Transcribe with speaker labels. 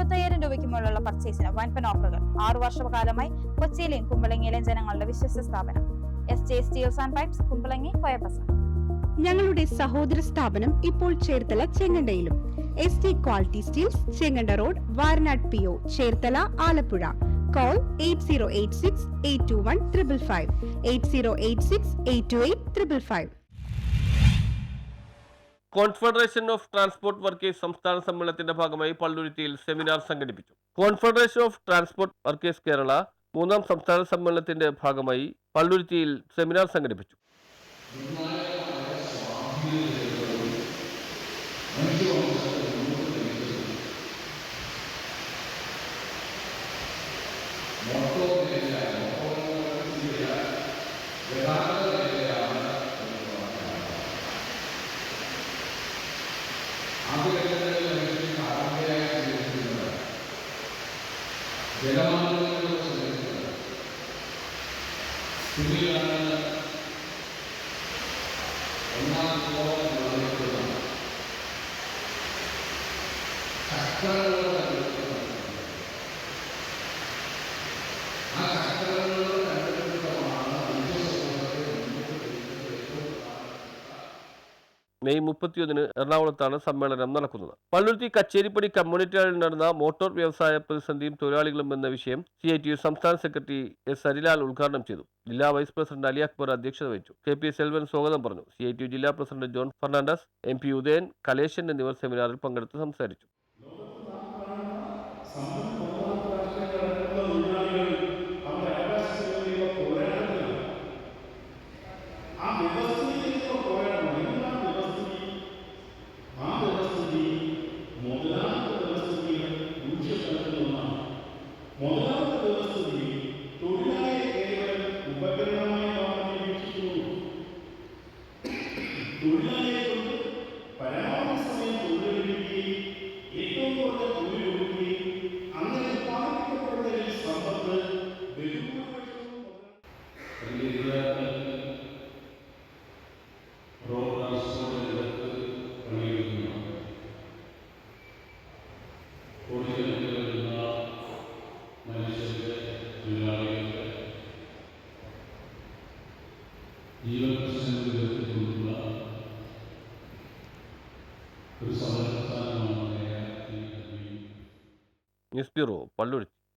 Speaker 1: 75,000 രൂപയ്ക്ക് മുകളിലുള്ള പർച്ചേസിന് വൻപൻ ഓഫറുകൾ. 6 വർഷകാലമായി കൊച്ചിയിലെയും കുമ്പളങ്ങിയിലെയും ജനങ്ങളുടെ വിശ്വസ്ത സ്ഥാപനം SJ steels and pipes, Kumbalangi, കോയപ്പസ.
Speaker 2: ഞങ്ങളുടെ സഹോദര സ്ഥാപനം ഇപ്പോൾ ചേർത്തല ചെങ്ങണ്ടയിലും. ST quality steels, Chenganda road, Varanad PO, Cherthala, Alappuzha. Call 8086-821-555, 8086-828-555.
Speaker 3: Confederation of transport workers സംസ്ഥാന സമ്മേളനത്തിന്റെ ഭാഗമായി പള്ളുരുത്തിയിൽ സെമിനാർ സംഘടിപ്പിച്ചു. Confederation of transport workers Kerala 3ാം സംസ്ഥാന സമ്മേളനത്തിന്റെ ഭാഗമായി പള്ളുരുത്തിയിൽ സെമിനാർ സംഘടിപ്പിച്ചു. മെയ് 31 എറണാകുളത്താണ് സമ്മേളനം നടക്കുന്നത്. പള്ളുരുത്തി കച്ചേരിപ്പടി കമ്മ്യൂണിറ്റി ഹാളിൽ നടന്ന മോട്ടോർ വ്യവസായ പ്രതിസന്ധിയും തൊഴിലാളികളും എന്ന വിഷയം CITU സംസ്ഥാന സെക്രട്ടറി S. ഹരിലാൽ ഉദ്ഘാടനം ചെയ്തു. ജില്ലാ വൈസ് പ്രസിഡന്റ് അലി അക്ബർ അധ്യക്ഷത വഹിച്ചു. KP സെൽവൻ സ്വാഗതം പറഞ്ഞു. CITU ജില്ലാ president John Fernandes, MP Udayan, Kaleshan എന്നിവർ സെമിനാറിൽ പങ്കെടുത്ത് സംസാരിച്ചു. News bureau, Palluruthy.